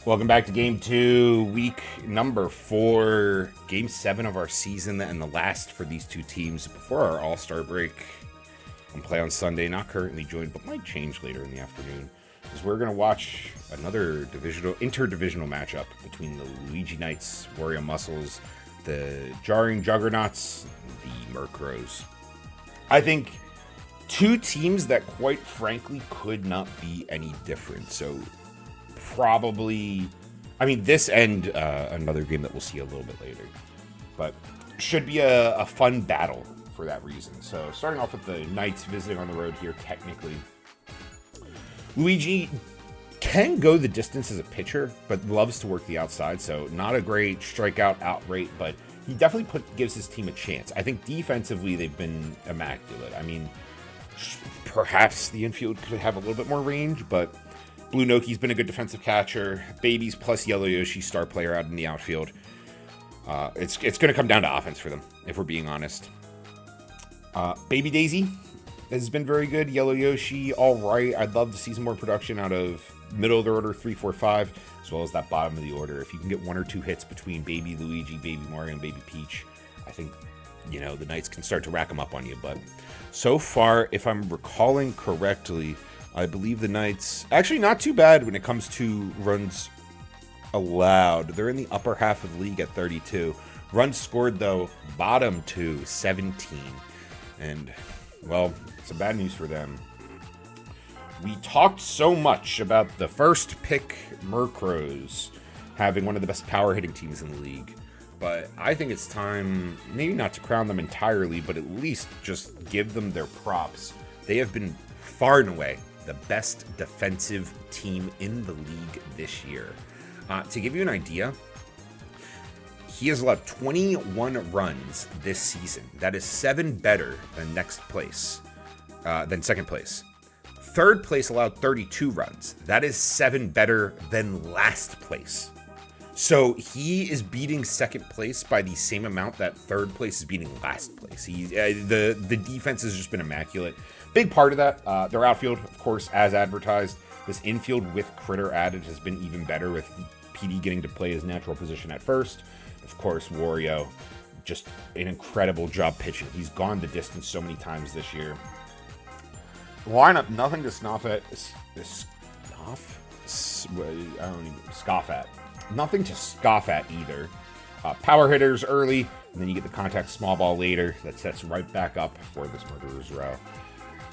Welcome back to Game 2, week number 4, Game 7 of our season, and the last for these two teams before our All-Star break. On Play on Sunday, not currently joined, but might change later in the afternoon, because we're going to watch another interdivisional matchup between the Luigi Knights, Wario Muscles, the Jarring Juggernauts, and the Murkrows. I think two teams that, quite frankly, could not be any different, so probably, I mean, this and another game that we'll see a little bit later. But should be a fun battle for that reason. So starting off with the Knights visiting on the road here, technically. Luigi can go the distance as a pitcher, but loves to work the outside. So not a great strikeout out rate, but he definitely gives his team a chance. I think defensively they've been immaculate. I mean, perhaps the infield could have a little bit more range, but Blue Noki's been a good defensive catcher. Babies plus Yellow Yoshi, star player out in the outfield. It's going to come down to offense for them, if we're being honest. Baby Daisy has been very good. Yellow Yoshi, all right. I'd love to see some more production out of middle of the order, 3, 4, 5, as well as that bottom of the order. If you can get 1 or 2 hits between Baby Luigi, Baby Mario, and Baby Peach, I think, you know, the Knights can start to rack them up on you. But so far, if I'm recalling correctly, I believe the Knights, actually not too bad when it comes to runs allowed. They're in the upper half of the league at 32. Runs scored, though, bottom to 17. And, well, some bad news for them. We talked so much about the first pick Murkrows having one of the best power hitting teams in the league. But I think it's time, maybe not to crown them entirely, but at least just give them their props. They have been far and away the best defensive team in the league this year. To give you an idea, he has allowed 21 runs this season. That is 7 better than second place. Third place allowed 32 runs. That is 7 better than last place. So he is beating second place by the same amount that third place is beating last place. The defense has just been immaculate. Big part of that, their outfield, of course, as advertised. This infield with Critter added has been even better, with PD getting to play his natural position at first. Of course, Wario, just an incredible job pitching. He's gone the distance so many times this year. The lineup, nothing to scoff at. Scoff at. Nothing to scoff at either. Power hitters early, and then you get the contact small ball later. That sets right back up for this Murderer's Row.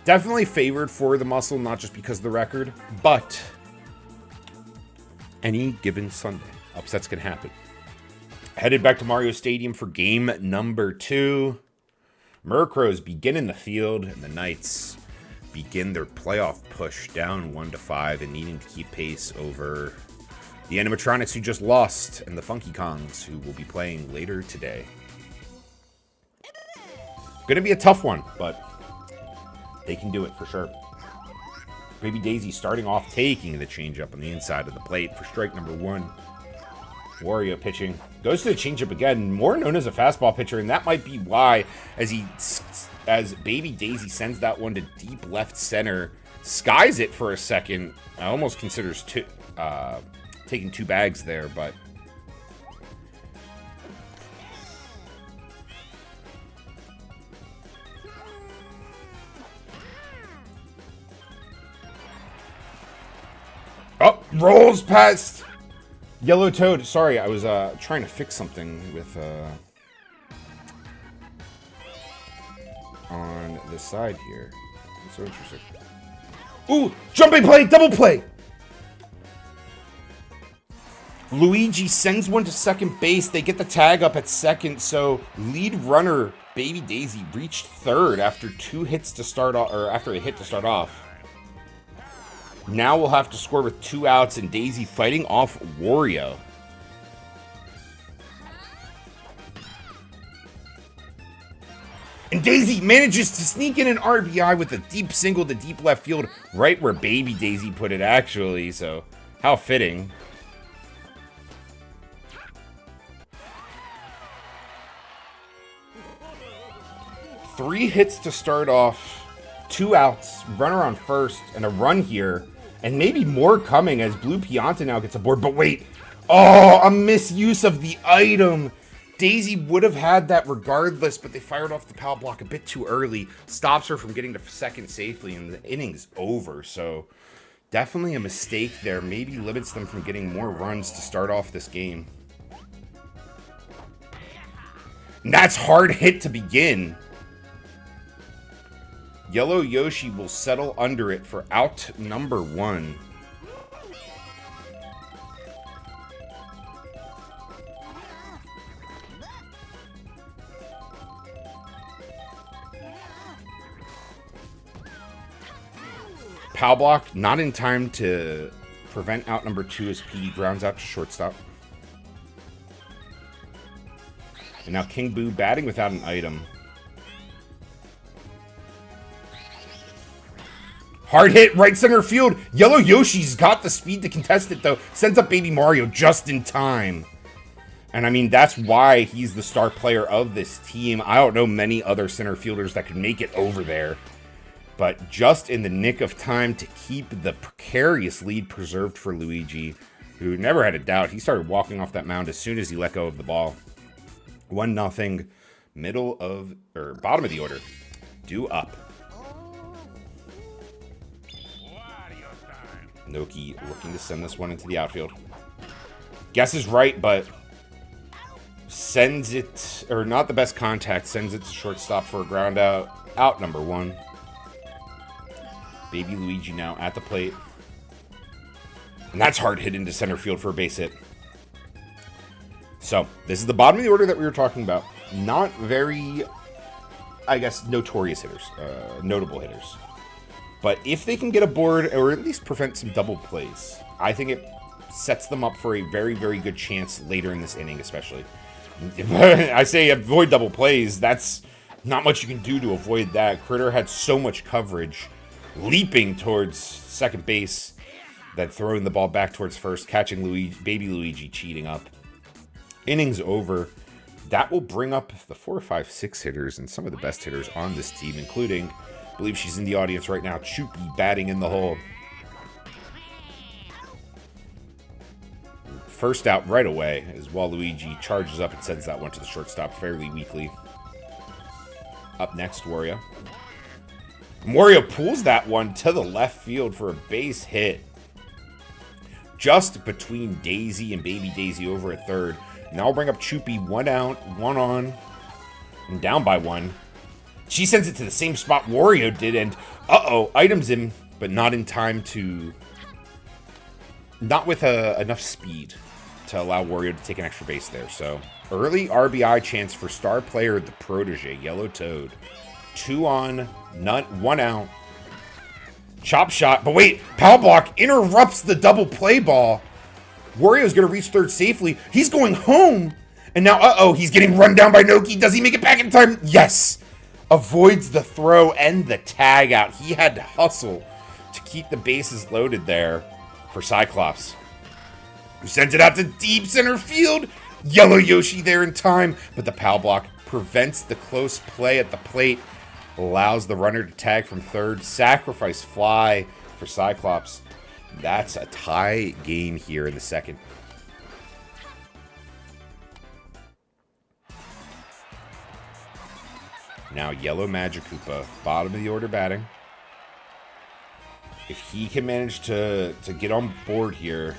Definitely favored for the Muscle, not just because of the record, but any given Sunday, upsets can happen. Headed back to Mario Stadium for game number 2. Murkrows begin in the field, and the Knights begin their playoff push down 1-5 and needing to keep pace over the animatronics who just lost and the Funky Kongs who will be playing later today. Gonna be a tough one, but they can do it for sure. Baby Daisy starting off, taking the changeup on the inside of the plate for strike number 1. Wario pitching, goes to the changeup again, more known as a fastball pitcher, and that might be why, as Baby Daisy sends that one to deep left center, skies it for a second. I almost considers taking 2 bags there, but rolls past Yellow Toad. Sorry, I was trying to fix something with on the side here. It's so interesting. Ooh, jumping play, double play. Luigi sends one to second base. They get the tag up at second, so lead runner Baby Daisy reached third after 2 hits to start off, or after a hit to start off. Now we'll have to score with 2 outs, and Daisy fighting off Wario. And Daisy manages to sneak in an RBI with a deep single to deep left field, right where Baby Daisy put it, actually. So, how fitting. Three hits to start off, 2 outs, runner on first, and a run here And maybe more coming as Blue Pianta now gets aboard. But wait. Oh, a misuse of the item. Daisy would have had that regardless, but they fired off the power block a bit too early. Stops her from getting to second safely, and the inning's over. So definitely a mistake there. Maybe limits them from getting more runs to start off this game. And that's hard hit to begin. Yellow Yoshi will settle under it for out number 1. Pow block, not in time to prevent out number 2 as PD grounds out to shortstop. And now King Boo batting without an item. Hard hit, right center field. Yellow Yoshi's got the speed to contest it, though. Sends up Baby Mario just in time. And, I mean, that's why he's the star player of this team. I don't know many other center fielders that could make it over there. But just in the nick of time to keep the precarious lead preserved for Luigi, who never had a doubt. He started walking off that mound as soon as he let go of the ball. 1-0, bottom of the order. Due up. Noki looking to send this one into the outfield. Guess is right, but sends it, or not the best contact, sends it to shortstop for a ground out. Out number 1. Baby Luigi now at the plate. And that's hard hit into center field for a base hit. So, this is the bottom of the order that we were talking about. Not very, I guess, notorious hitters. Notable hitters. But if they can get aboard, or at least prevent some double plays, I think it sets them up for a very, very good chance later in this inning, especially. I say avoid double plays. That's not much you can do to avoid that. Critter had so much coverage. Leaping towards second base, then throwing the ball back towards first, catching Baby Luigi cheating up. Innings over. That will bring up the 4, 5, 6 hitters and some of the best hitters on this team, including, I believe she's in the audience right now, Chupi batting in the hole. First out right away as Waluigi charges up and sends that one to the shortstop fairly weakly. Up next, Wario. Wario pulls that one to the left field for a base hit. Just between Daisy and Baby Daisy over at third. Now we'll bring up Chupi, 1 out, 1 on, and down by 1. She sends it to the same spot Wario did, and items him, but not in time to... Not with enough speed to allow Wario to take an extra base there. So, early RBI chance for star player, the protege, Yellow Toad. 2 on, 1 out. Chop shot, but wait, power block interrupts the double play ball. Wario's going to reach third safely. He's going home. And now, he's getting run down by Noki. Does he make it back in time? Yes. Avoids the throw and the tag out. He had to hustle to keep the bases loaded there for Cyclops, who sends it out to deep center field. Yellow Yoshi there in time, but the power block prevents the close play at the plate. Allows the runner to tag from third. Sacrifice fly for Cyclops. That's a tie game here in the second. Now Yellow Magikoopa, bottom of the order batting. If he can manage to get on board here,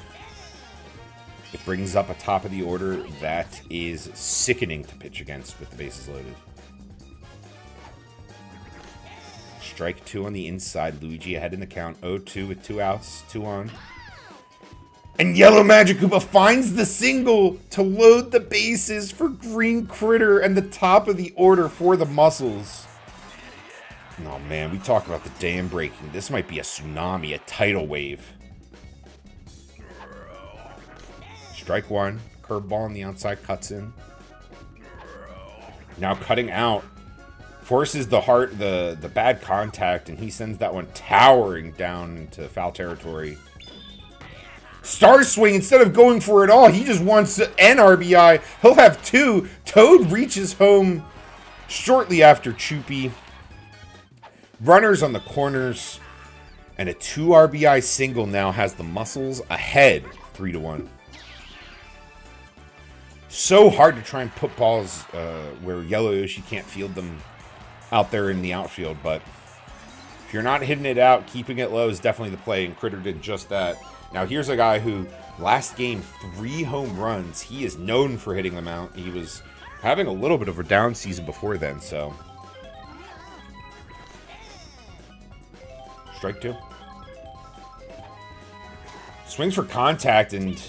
it brings up a top of the order that is sickening to pitch against with the bases loaded. Strike 2 on the inside. Luigi ahead in the count. 0-2 with 2 outs. 2 on. And Yellow Magikoopa finds the single to load the bases for Green Critter and the top of the order for the Muscles. Oh man, we talk about the dam breaking. This might be a tsunami, a tidal wave. Strike 1. Curveball on the outside, cuts in. Now cutting out. Forces the bad contact, and he sends that one towering down into foul territory. Star Swing, instead of going for it all, he just wants an RBI. He'll have 2. Toad reaches home shortly after Chupi. Runners on the corners. And a 2 RBI single now has the Muscles ahead 3-1. So hard to try and put balls where Yellow Yoshi can't field them out there in the outfield, but if you're not hitting it out, keeping it low is definitely the play, and Critter did just that. Now here's a guy who, last game, 3 home runs. He is known for hitting them out. He was having a little bit of a down season before then, so. Strike 2. Swings for contact, and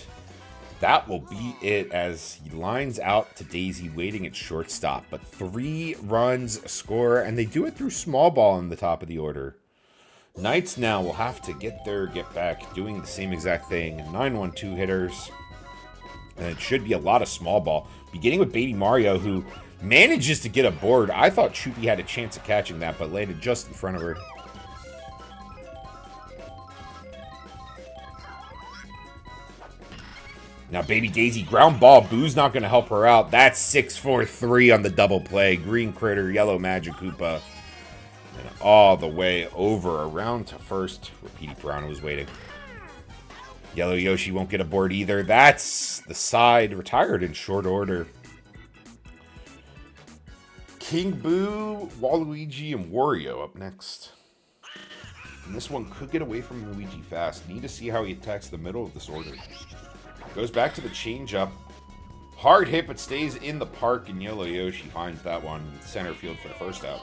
that will be it as he lines out to Daisy waiting at shortstop. But 3 runs score, and they do it through small ball in the top of the order. Knights now will have to get back, doing the same exact thing. 9-1-2 hitters. And it should be a lot of small ball. Beginning with Baby Mario, who manages to get a board. I thought Choopy had a chance of catching that, but landed just in front of her. Now, Baby Daisy, ground ball. Boo's not going to help her out. That's 6-4-3 on the double play. Green Critter, Yellow Magic Koopa. And all the way over around to first. Repeaty Piranha was waiting. Yellow Yoshi won't get a board either. That's the side retired in short order. King Boo, Waluigi, and Wario up next. And this one could get away from Luigi fast. Need to see how he attacks the middle of this order. Goes back to the changeup. Hard hit, but stays in the park, and Yellow Yoshi finds that one center field for the first out.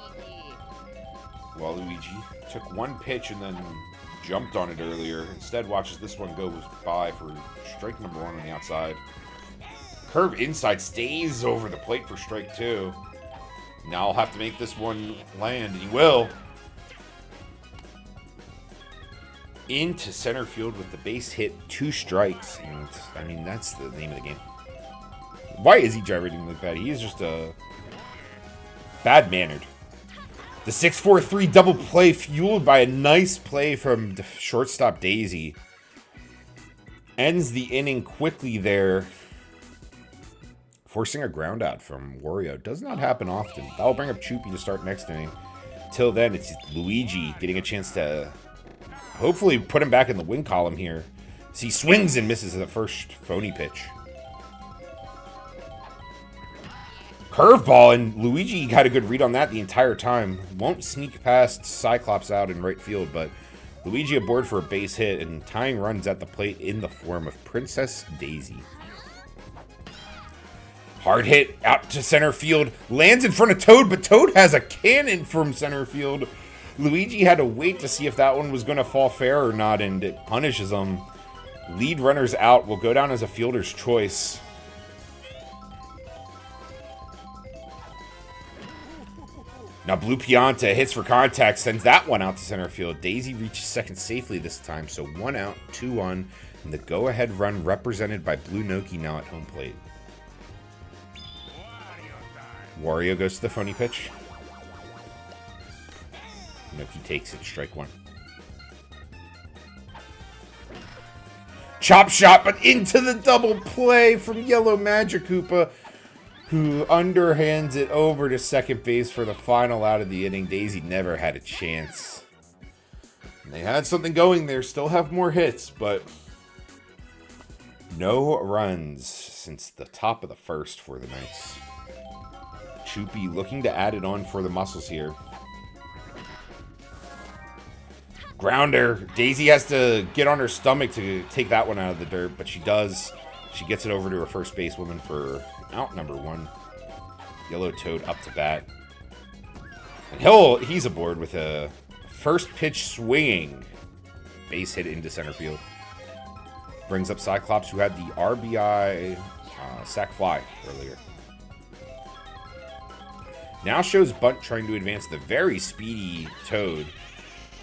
Waluigi took one pitch and then jumped on it earlier. Instead, watches this one go by for strike number 1 on the outside. Curve inside, stays over the plate for strike 2. Now I'll have to make this one land, and he will. Into center field with the base hit, 2 strikes. And, I mean, that's the name of the game. Why is he gyrating like that? He is just bad-mannered. The 6-4-3 double play fueled by a nice play from the shortstop Daisy. Ends the inning quickly there. Forcing a ground out from Wario. Does not happen often. That will bring up Choopy to start next inning. Till then, it's Luigi getting a chance to hopefully put him back in the win column here. So he swings and misses the first phony pitch. Curveball, and Luigi got a good read on that the entire time. Won't sneak past Cyclops out in right field, but Luigi aboard for a base hit and tying runs at the plate in the form of Princess Daisy. Hard hit out to center field. Lands in front of Toad, but Toad has a cannon from center field. Luigi had to wait to see if that one was going to fall fair or not, and it punishes him. Lead runners out will go down as a fielder's choice. Now Blue Pianta hits for contact, sends that one out to center field. Daisy reaches second safely this time, so 1 out, 2 on, and the go-ahead run represented by Blue Noki now at home plate. Wario goes to the phony pitch. Noki takes it, strike 1. Chop shot, but into the double play from Yellow Magic Koopa, who underhands it over to second base for the final out of the inning. Daisy never had a chance. And they had something going there, still have more hits, but no runs since the top of the first for the Knights. Choopy looking to add it on for the Muscles here. Grounder. Daisy has to get on her stomach to take that one out of the dirt, but she does. She gets it over to her first basewoman for out number 1. Yellow Toad up to bat. And he's aboard with a first pitch swinging base hit into center field. Brings up Cyclops, who had the RBI sac fly earlier. Now shows bunt trying to advance the very speedy Toad.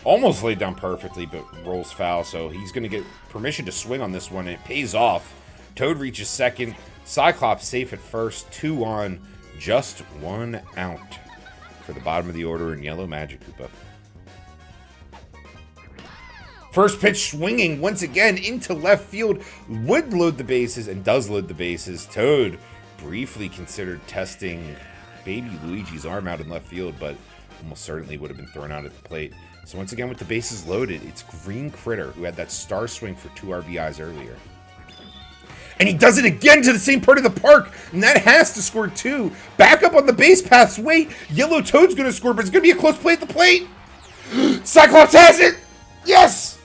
Almost laid down perfectly, but rolls foul, so he's going to get permission to swing on this one, and it pays off. Toad reaches second. Cyclops safe at first. 2 on. Just 1 out for the bottom of the order in Yellow Magic Koopa. First pitch swinging once again into left field. Would load the bases and does load the bases. Toad briefly considered testing Baby Luigi's arm out in left field, but almost certainly would have been thrown out at the plate. So once again, with the bases loaded, it's Green Critter, who had that star swing for 2 RBIs earlier. And he does it again to the same part of the park, and that has to score 2. Back up on the base paths. Wait, Yellow Toad's going to score, but it's going to be a close play at the plate. Cyclops has it. Yes.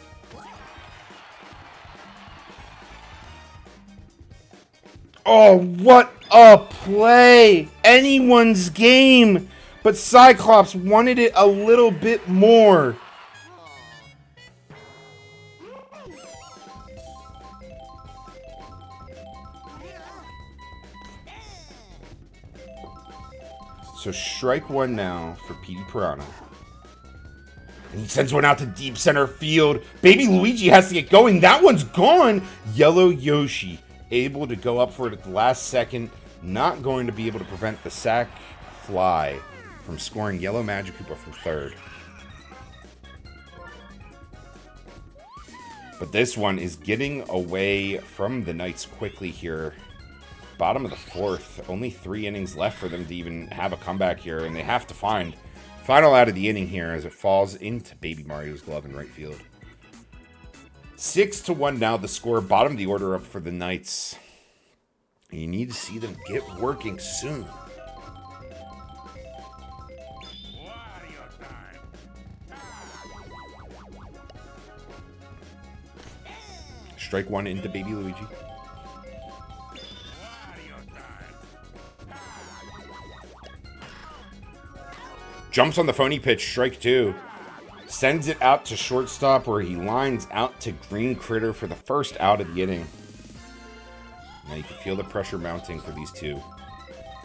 Oh, what a play. Anyone's game. But Cyclops wanted it a little bit more. So strike 1 now for Petey Piranha. And he sends one out to deep center field. Baby Luigi has to get going. That one's gone. Yellow Yoshi able to go up for it at the last second. Not going to be able to prevent the sac fly from scoring Yellow Magic Koopa from third. But this one is getting away from the Knights quickly here. Bottom of the 4th. Only 3 innings left for them to even have a comeback here. And they have to find final out of the inning here as it falls into Baby Mario's glove in right field. 6-1 now the score. Bottom of the order up for the Knights. You need to see them get working soon. Strike 1 into Baby Luigi. Jumps on the phony pitch, strike 2. Sends it out to shortstop where he lines out to Green Critter for the first out of the inning. Now you can feel the pressure mounting for these two.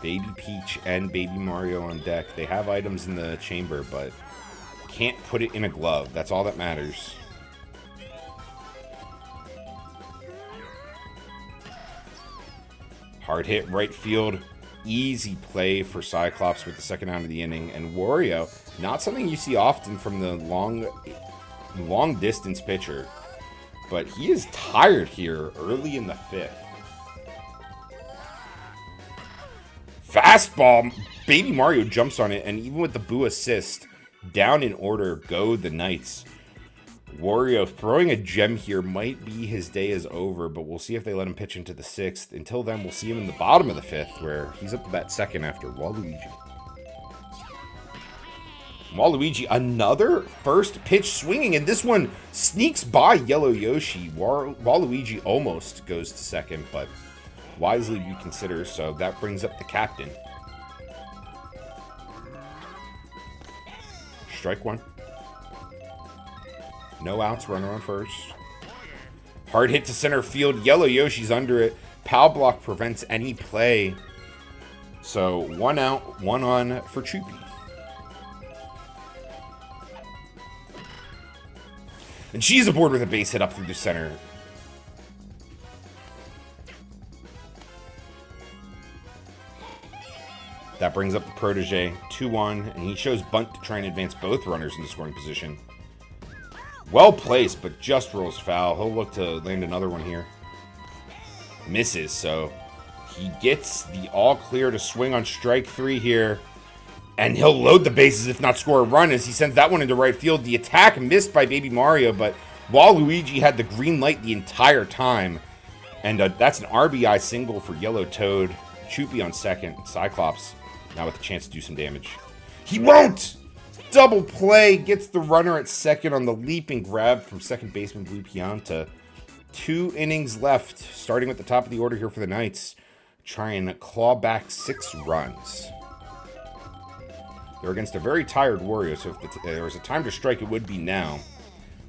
Baby Peach and Baby Mario on deck. They have items in the chamber, but can't put it in a glove. That's all that matters. Hard hit right field. Easy play for Cyclops with the second out of the inning. And Wario, not something you see often from the long distance pitcher. But he is tired here early in the 5th. Fastball. Baby Mario jumps on it. And even with the Boo assist, down in order go the Knights. Wario throwing a gem here might be his day is over, but we'll see if they let him pitch into the 6th. Until then, we'll see him in the bottom of the 5th, where he's up to bat second after Waluigi. Waluigi, another first pitch swinging, and this one sneaks by Yellow Yoshi. Waluigi almost goes to second, but wisely reconsiders, so that brings up the captain. Strike 1. No outs, runner on first. Hard hit to center field. Yellow Yoshi's under it. Pow block prevents any play. So 1 out, 1 on for Choopy. And she's aboard with a base hit up through the center. That brings up the protege, 2-1, and he shows bunt to try and advance both runners into scoring position. Well placed, but just rolls foul. He'll look to land another one here. Misses, so he gets the all clear to swing on strike 3 here. And he'll load the bases if not score a run as he sends that one into right field. The attack missed by Baby Mario, but Waluigi had the green light the entire time. And that's an RBI single for Yellow Toad. Choopy on second. Cyclops now with a chance to do some damage. He won't! Double play, gets the runner at second on the leaping grab from second baseman Blue Pianta. 2 innings left, starting at the top of the order here for the Knights. Try and claw back 6 runs. They're against a very tired Wario, so if there was a time to strike, it would be now.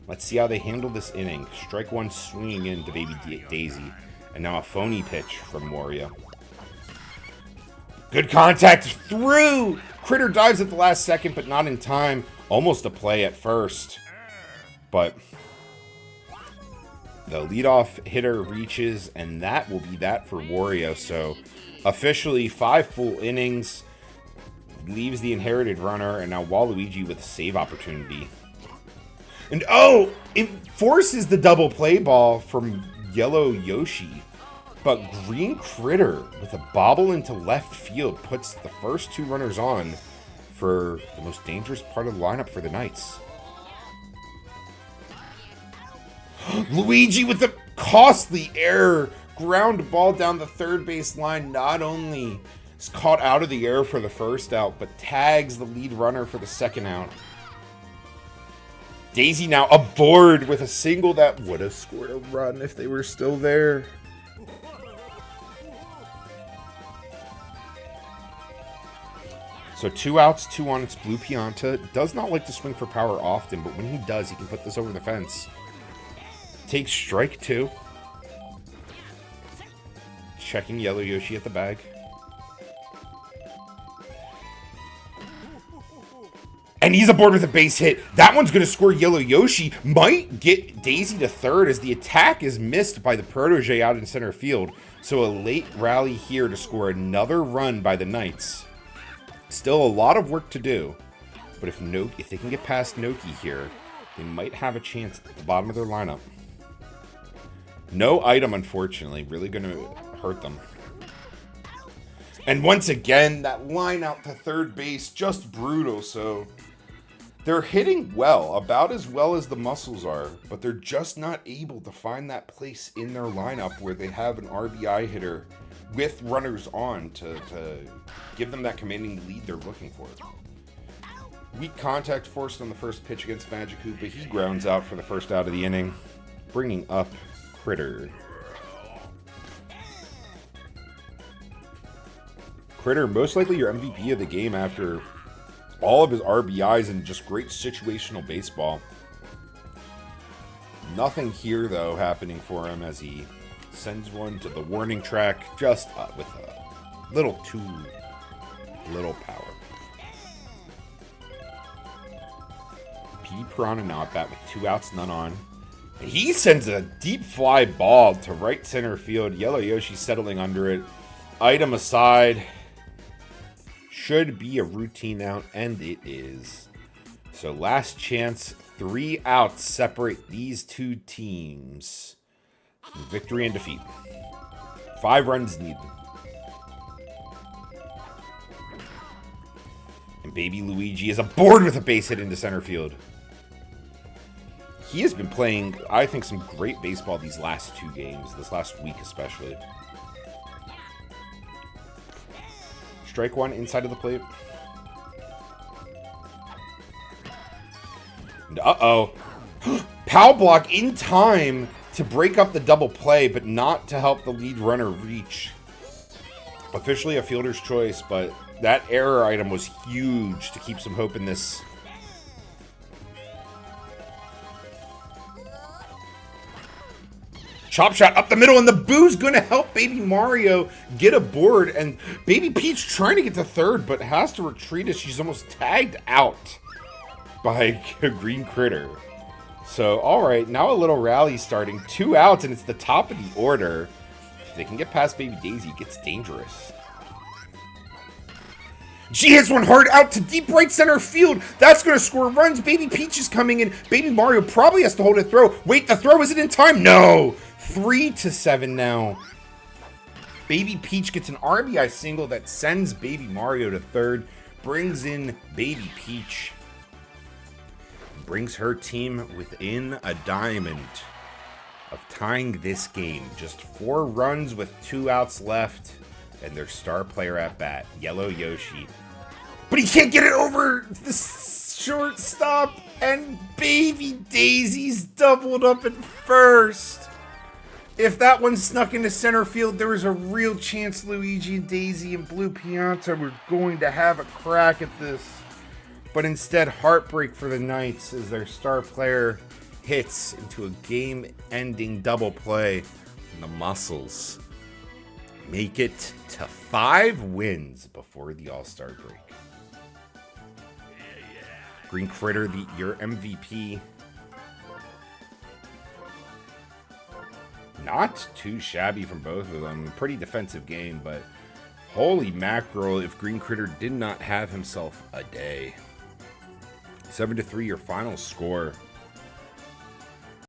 Let's see how they handle this inning. Strike 1 swinging into Baby Daisy. And now a phony pitch from Wario. Good contact through! Critter dives at the last second, but not in time. Almost a play at first. But the leadoff hitter reaches, and that will be that for Wario. So officially 5 full innings. Leaves the inherited runner, and now Waluigi with a save opportunity. And oh! It forces the double play ball from Yellow Yoshi. But Green Critter, with a bobble into left field, puts the first 2 runners on for the most dangerous part of the lineup for the Knights. Luigi with the costly error. Ground ball down the third base line. Not only is caught out of the air for the first out, but tags the lead runner for the second out. Daisy now aboard with a single that would have scored a run if they were still there. So 2 outs, 2 on. It's Blue Pianta. Does not like to swing for power often, but when he does, he can put this over the fence. Takes strike 2. Checking Yellow Yoshi at the bag. And he's aboard with a base hit. That one's going to score Yellow Yoshi. Might get Daisy to third as the attack is missed by the protege out in center field. So a late rally here to score another run by the Knights. Still a lot of work to do. But if they can get past Noki here, they might have a chance at the bottom of their lineup. No item, unfortunately. Really going to hurt them. And once again, that line out to third base, just brutal. So they're hitting well, about as well as the Muscles are, but they're just not able to find that place in their lineup where they have an RBI hitter with runners on to give them that commanding lead they're looking for. Weak contact forced on the first pitch against Magic but he grounds out for the first out of the inning, bringing up Critter. Critter, most likely your MVP of the game after all of his RBIs and just great situational baseball. Nothing here, though, happening for him as he sends one to the warning track just with a little too little power. P. Piranha now at bat with 2 outs, none on. And he sends a deep fly ball to right center field. Yellow Yoshi settling under it. Item aside. Should be a routine out, and it is. So last chance, 3 outs separate these two teams. Victory and defeat. 5 runs needed. And baby Luigi is aboard with a base hit into center field. He has been playing, I think, some great baseball these last 2 games, this last week especially. Strike 1 inside of the plate. And uh-oh. Pow block in time to break up the double play, but not to help the lead runner reach. Officially a fielder's choice, but that error item was huge to keep some hope in this. Chop shot up the middle, and the boo's going to help Baby Mario get aboard. And Baby Peach trying to get to third, but has to retreat as she's almost tagged out by a Green Critter. So, all right, now a little rally starting. 2 outs, and it's the top of the order. If they can get past Baby Daisy, it gets dangerous. She hits one hard out to deep right center field. That's going to score runs. Baby Peach is coming in. Baby Mario probably has to hold a throw. Wait, the throw, is it in time? No. 3-7 now. Baby Peach gets an RBI single that sends Baby Mario to third. Brings in Baby Peach. Brings her team within a diamond of tying this game. Just 4 runs with 2 outs left. And their star player at bat, Yellow Yoshi. But he can't get it over the shortstop. And Baby Daisy's doubled up at first. If that one snuck into center field, there was a real chance Luigi and Daisy and Blue Pianta were going to have a crack at this. But instead, heartbreak for the Knights as their star player hits into a game-ending double play. And the Muscles make it to 5 wins before the All-Star break. Green Critter, your MVP. Not too shabby from both of them. Pretty defensive game, but holy mackerel if Green Critter did not have himself a day. 7-3 your final score.